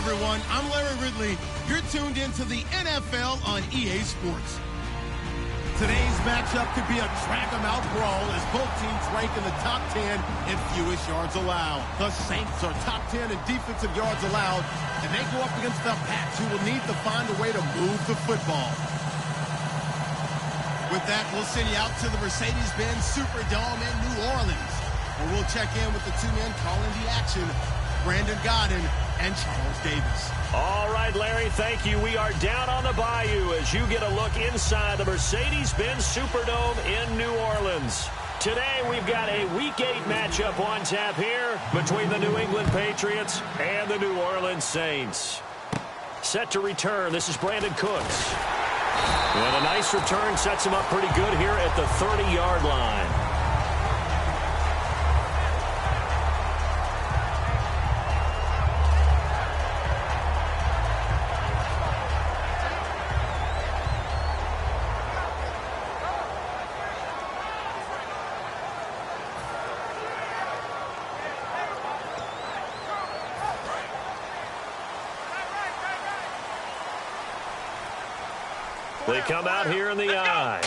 everyone. I'm Larry Ridley. You're tuned into the NFL on EA Sports. Today's matchup could be a drag-em-out brawl as both teams rank in the top 10 in fewest yards allowed. The Saints are top 10 in defensive yards allowed, and they go up against the Pats, who will need to find a way to move the football. With that, we'll send you out to the Mercedes-Benz Superdome in New Orleans, where we'll check in with the two men calling the action, Brandon Godden and Charles Davis. All right, Larry, thank you. We are down on the bayou as you get a look inside the Mercedes-Benz Superdome in New Orleans. Today, we've got a Week 8 matchup on tap here between the New England Patriots and the New Orleans Saints. Set to return, this is Brandon Cooks. And a nice return sets him up pretty good here at the 30-yard line. They come out here in the eye.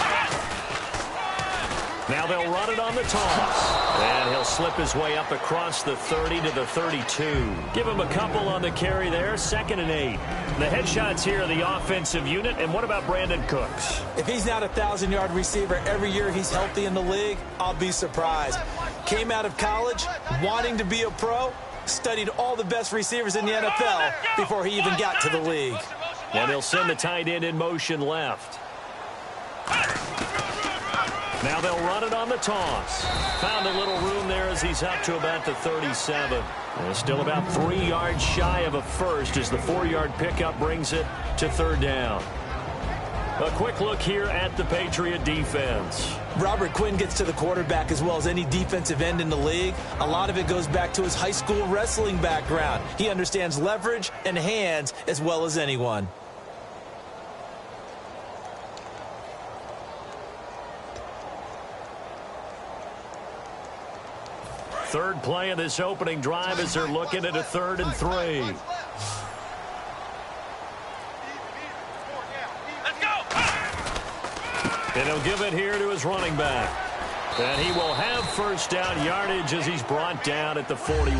Now they'll run it on the toss. And he'll slip his way up across the 30 to the 32. Give him a couple on the carry there, 2nd and 8. The headshots here are the offensive unit. And what about Brandon Cooks? If he's not a 1,000-yard receiver every year he's healthy in the league, I'll be surprised. Came out of college wanting to be a pro, studied all the best receivers in the NFL before he even got to the league. And he'll send the tight end in motion left. Now they'll run it on the toss. Found a little room there as he's up to about the 37. And still about 3 yards shy of a first as the 4-yard pickup brings it to 3rd down. A quick look here at the Patriot defense. Robert Quinn gets to the quarterback as well as any defensive end in the league. A lot of it goes back to his high school wrestling background. He understands leverage and hands as well as anyone. Third play of this opening drive as they're looking at a 3rd and 3. And he'll give it here to his running back. And he will have first down yardage as he's brought down at the 41.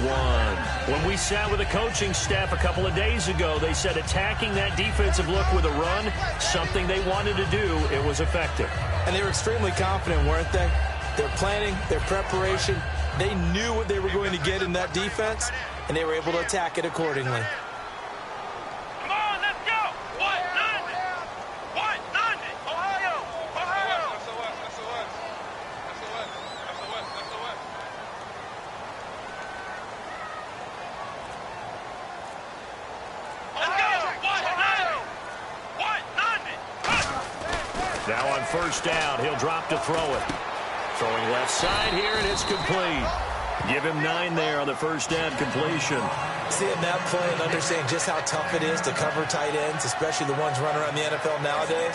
When we sat with the coaching staff a couple of days ago, they said attacking that defensive look with a run, something they wanted to do, it was effective. And they were extremely confident, weren't they? Their planning, their preparation, they knew what they were going to get in that defense, and they were able to attack it accordingly. Come on, let's go! 190! 190! Ohio! Ohio! That's the West, that's the West. That's the West, that's the West, that's the West. Let's go! 190! 190! Now on first down, he'll drop to throw it. Throwing left side here, and it's complete. Give him 9 there on the first down completion. Seeing that play and understanding just how tough it is to cover tight ends, especially the ones running around the NFL nowadays,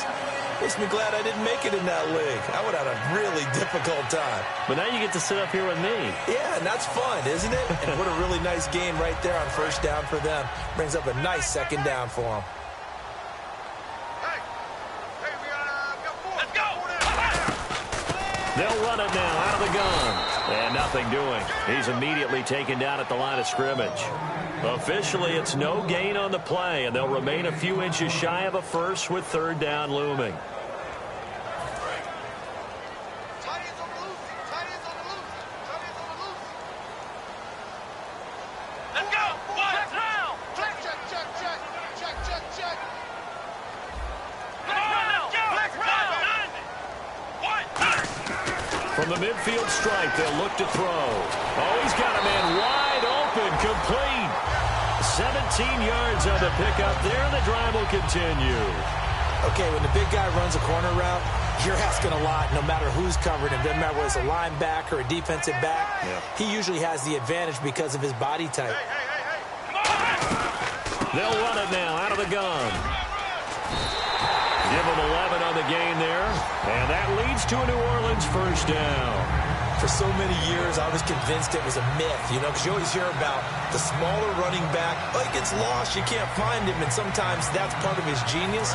makes me glad I didn't make it in that league. I would have had a really difficult time. But now you get to sit up here with me. Yeah, and that's fun, isn't it? And what a really nice game right there on first down for them. Brings up a nice 2nd down for them. They'll run it now out of the gun. And nothing doing. He's immediately taken down at the line of scrimmage. Officially, it's no gain on the play, and they'll remain a few inches shy of a first with 3rd down looming. Let's go! One now! Check, check, check, check, check, check, check. Come on, let's go! From the midfield stripe, they'll look to throw. Oh, he's got a man wide open, complete. 17 yards on the pickup there, and the drive will continue. Okay, when the big guy runs a corner route, you're asking a lot no matter who's covered him. Doesn't matter whether it's a linebacker or a defensive back. Yeah. He usually has the advantage because of his body type. They'll run it now out of the gun. Give him 11 on the game there, and that leads to a New Orleans first down. For so many years, I was convinced it was a myth, because you always hear about the smaller running back. Oh, he gets lost, you can't find him, and sometimes that's part of his genius.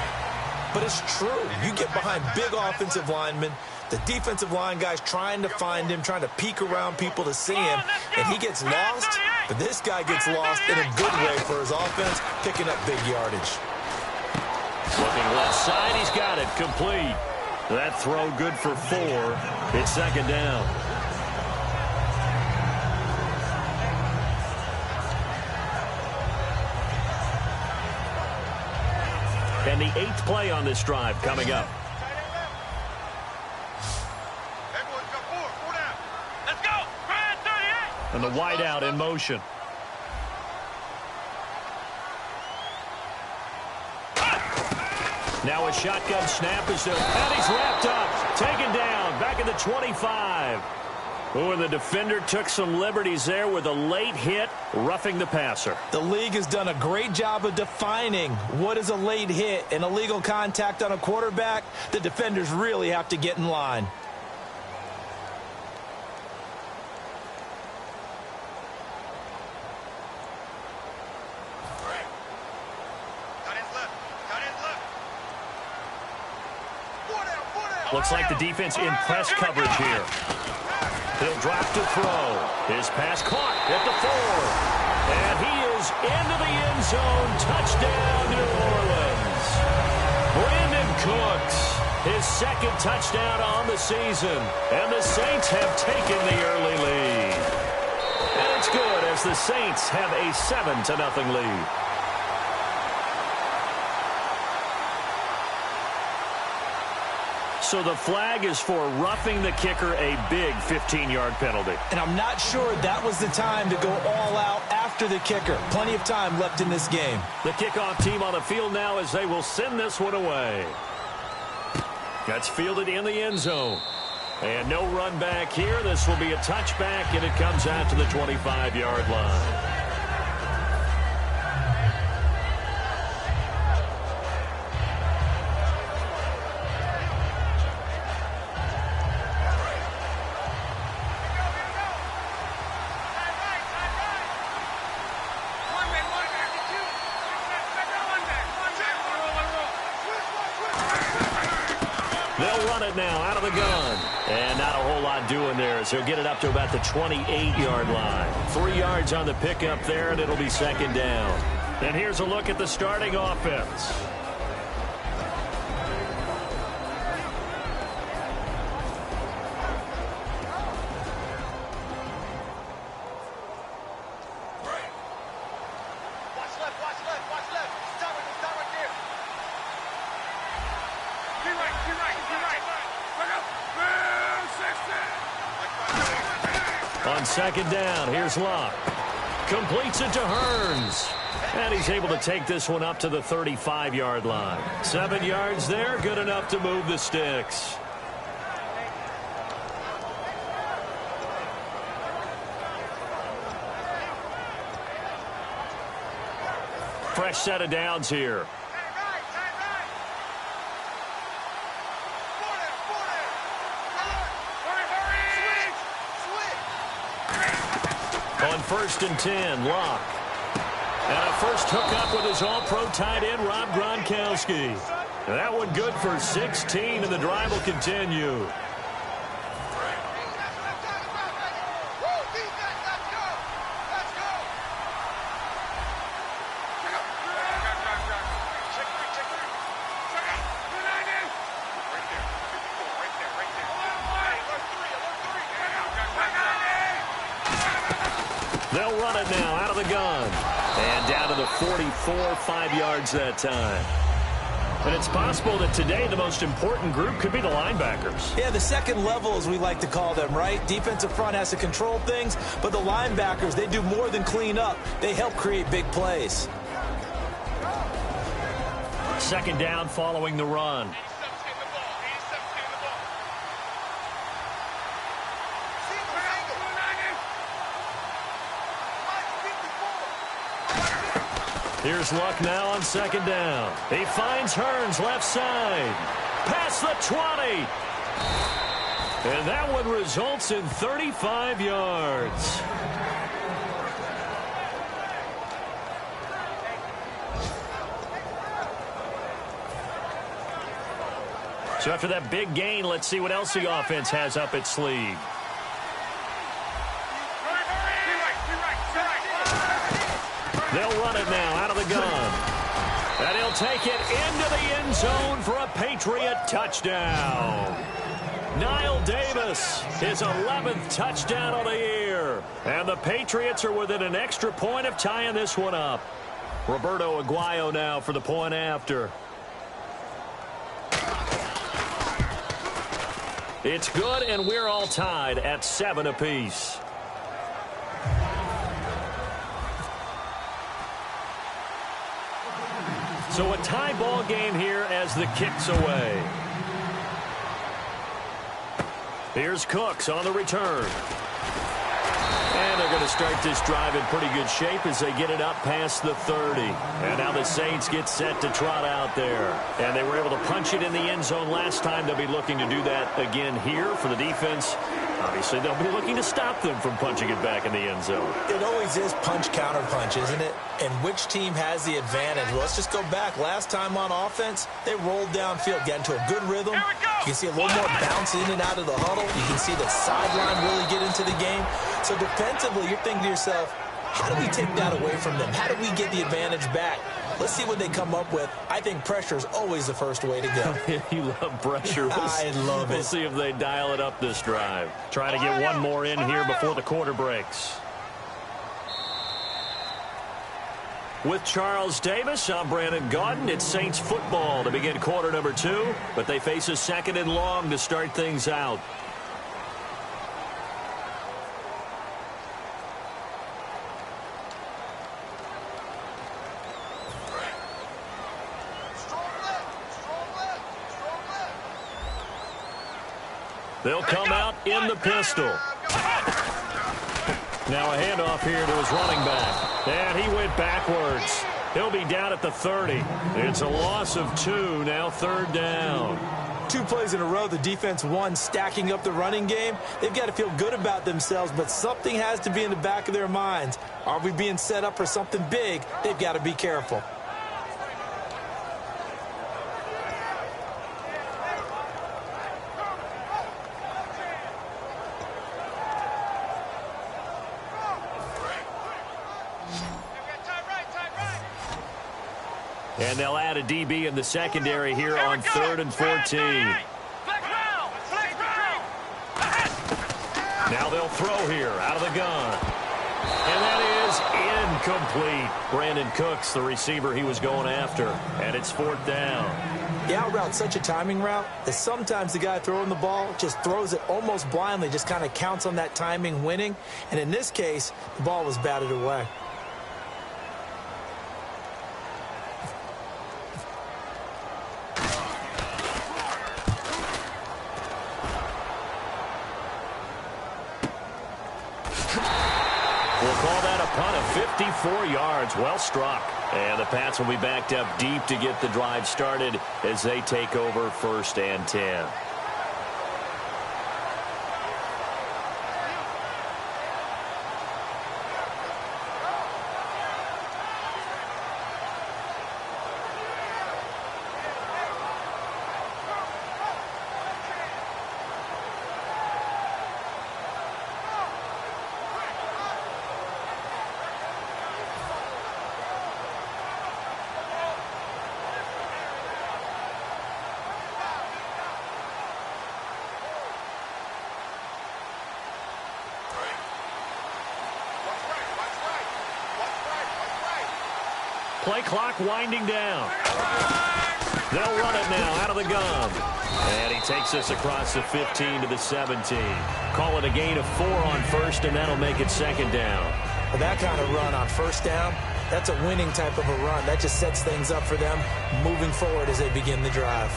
But it's true. You get behind big offensive linemen, the defensive line guys trying to find him, trying to peek around people to see him, and he gets lost. But this guy gets lost in a good way for his offense, picking up big yardage. Looking left side, he's got it, complete. That throw good for 4. It's second down. And the 8th play on this drive coming up. Let's go. And the wideout in motion. Now a shotgun snap is and he's wrapped up. Taken down. Back at the 25. Oh, and the defender took some liberties there with a late hit, roughing the passer. The league has done a great job of defining what is a late hit. An illegal contact on a quarterback, the defenders really have to get in line. Looks like the defense in press coverage here. He'll drop to throw. His pass caught at the 4. And he is into the end zone. Touchdown, New Orleans. Brandon Cooks, his second touchdown on the season. And the Saints have taken the early lead. And it's good as the Saints have a 7-0 lead. So the flag is for roughing the kicker, a big 15-yard penalty. And I'm not sure that was the time to go all out after the kicker. Plenty of time left in this game. The kickoff team on the field now as they will send this one away. That's fielded in the end zone. And no run back here. This will be a touchback, and it comes out to the 25-yard line. Now out of the gun, and not a whole lot doing there, so he'll get it up to about the 28-yard line. 3 yards on the pickup there, and it'll be second down. And here's a look at the starting offense. On second down, here's Locke. Completes it to Hearns. And he's able to take this one up to the 35-yard line. 7 yards there, good enough to move the sticks. Fresh set of downs here. On 1st and 10, Locke. And a first hookup with his all-pro tight end, Rob Gronkowski. That one good for 16, and the drive will continue. They'll run it now out of the gun. And down to the 44, 5 yards that time. And it's possible that today the most important group could be the linebackers. Yeah, the second level, as we like to call them, right? Defensive front has to control things, but the linebackers, they do more than clean up. They help create big plays. Second down following the run. Here's Luck now on second down. He finds Hearns left side. Past the 20. And that one results in 35 yards. So after that big gain, let's see what else the offense has up its sleeve. They'll run it now out of the gun. And he'll take it into the end zone for a Patriot touchdown. Niall Davis, his 11th touchdown of the year. And the Patriots are within an extra point of tying this one up. Roberto Aguayo now for the point after. It's good, and we're all tied at 7 apiece. So a tie ball game here as the kick's away. Here's Cooks on the return. And they're going to start this drive in pretty good shape as they get it up past the 30. And now the Saints get set to trot out there. And they were able to punch it in the end zone last time. They'll be looking to do that again here for the defense. Obviously, they'll be looking to stop them from punching it back in the end zone. It always is punch-counter-punch, isn't it? And which team has the advantage? Well, let's just go back. Last time on offense, they rolled downfield, got into a good rhythm. You can see a little more bounce in and out of the huddle. You can see the sideline really get into the game. So defensively, you're thinking to yourself, how do we take that away from them? How do we get the advantage back? Let's see what they come up with. I think pressure is always the first way to go. You love pressure. I love it. We'll see if they dial it up this drive. Trying to get one more in here before the quarter breaks. With Charles Davis, I'm Brandon Gaudin. It's Saints football to begin quarter number 2, but they face a 2nd and long to start things out. They'll come out in the pistol. Now a handoff here to his running back. And he went backwards. He'll be down at the 30. It's a loss of 2, now 3rd down. 2 plays in a row, the defense won, stacking up the running game. They've got to feel good about themselves, but something has to be in the back of their minds. Are we being set up for something big? They've got to be careful. And they'll add a DB in the secondary here on 3rd and 14. Now they'll throw here out of the gun. And that is incomplete. Brandon Cooks, the receiver he was going after. And it's 4th down. The out route's such a timing route that sometimes the guy throwing the ball just throws it almost blindly, just kind of counts on that timing winning. And in this case, the ball was batted away. We'll call that a punt of 54 yards. Well struck. And the Pats will be backed up deep to get the drive started as they take over 1st and 10. Play clock winding down. They'll run it now out of the gun. And he takes us across the 15 to the 17. Call it a gain of 4 on 1st, and that'll make it 2nd down. Well, that kind of run on 1st down, that's a winning type of a run. That just sets things up for them moving forward as they begin the drive.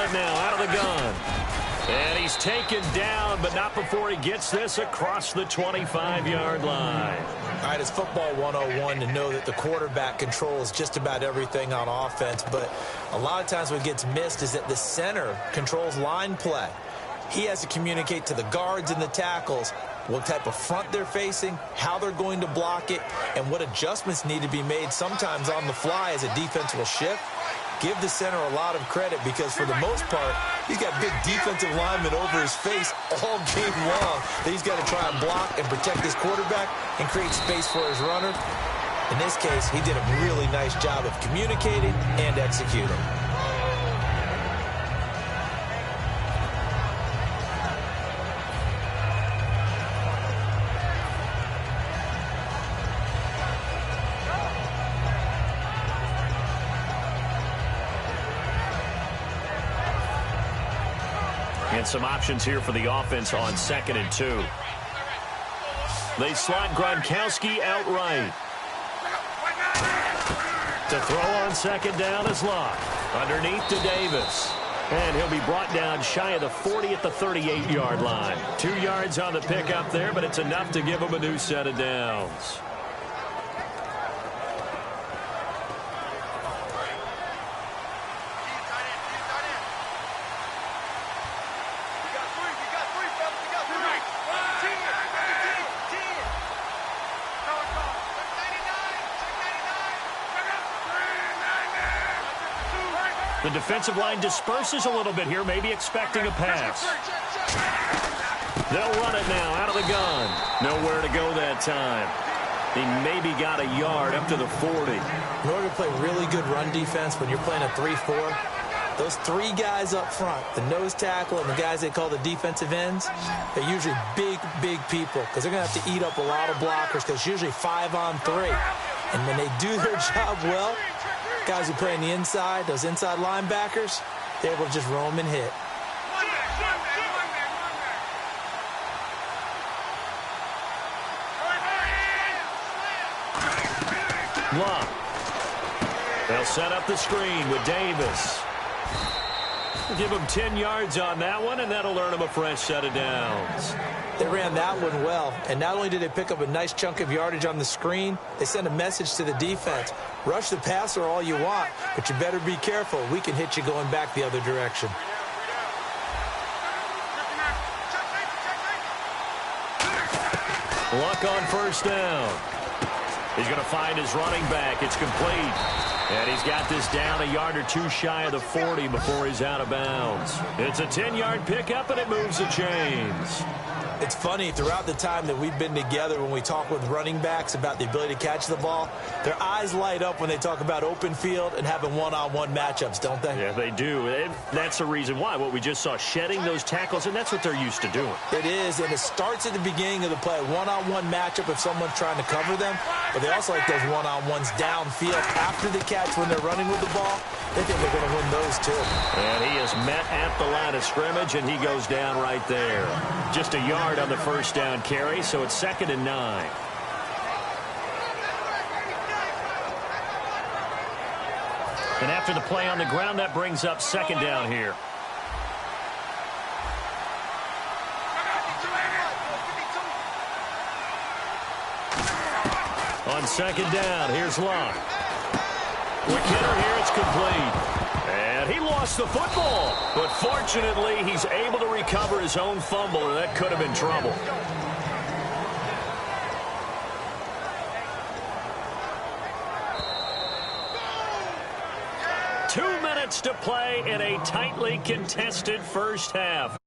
it now out of the gun. And he's taken down, but not before he gets this across the 25-yard line. All right, it's football 101 to know that the quarterback controls just about everything on offense, but a lot of times what gets missed is that the center controls line play. He has to communicate to the guards and the tackles what type of front they're facing, how they're going to block it, and what adjustments need to be made sometimes on the fly as a defense will shift. Give the center a lot of credit because for the most part, he's got big defensive linemen over his face all game long that he's got to try and block and protect his quarterback and create space for his runner. In this case, he did a really nice job of communicating and executing. And some options here for the offense on 2nd and 2. They slot Gronkowski out right. To throw on 2nd down is Locke. Underneath to Davis. And he'll be brought down shy of the 40 at the 38-yard line. 2 yards on the pickup there, but it's enough to give him a new set of downs. The defensive line disperses a little bit here, maybe expecting a pass. They'll run it now out of the gun. Nowhere to go that time. He maybe got a yard up to the 40. In order to play really good run defense when you're playing a 3-4, those 3 guys up front, the nose tackle and the guys they call the defensive ends, they're usually big, big people because they're going to have to eat up a lot of blockers because it's usually 5-on-3. And when they do their job well, guys who play on the inside, those inside linebackers, they're able to just roam and hit. Locke. They'll set up the screen with Davis. Give him 10 yards on that one, and that'll earn him a fresh set of downs. They ran that one well, and not only did they pick up a nice chunk of yardage on the screen, they sent a message to the defense. Rush the passer all you want, but you better be careful. We can hit you going back the other direction. Luck on 1st down. He's going to find his running back. It's complete. And he's got this down a yard or 2 shy of the 40 before he's out of bounds. It's a 10-yard pickup, and it moves the chains. It's funny, throughout the time that we've been together, when we talk with running backs about the ability to catch the ball, their eyes light up when they talk about open field and having one-on-one matchups, don't they? Yeah, they do. And that's the reason why. What we just saw, shedding those tackles, and that's what they're used to doing. It is, and it starts at the beginning of the play, one-on-one matchup if someone's trying to cover them, but they also like those one-on-ones downfield after the catch when they're running with the ball. They think they're going to win those, too. And he is met at the line of scrimmage, and he goes down right there. Just a yard on the 1st down carry, so it's 2nd and 9. And after the play on the ground, that brings up 2nd down here. On 2nd down, here's Locke. Quick hitter here, it's complete. And he lost the football. But fortunately, he's able to recover his own fumble, or that could have been trouble. Two minutes to play in a tightly contested first half.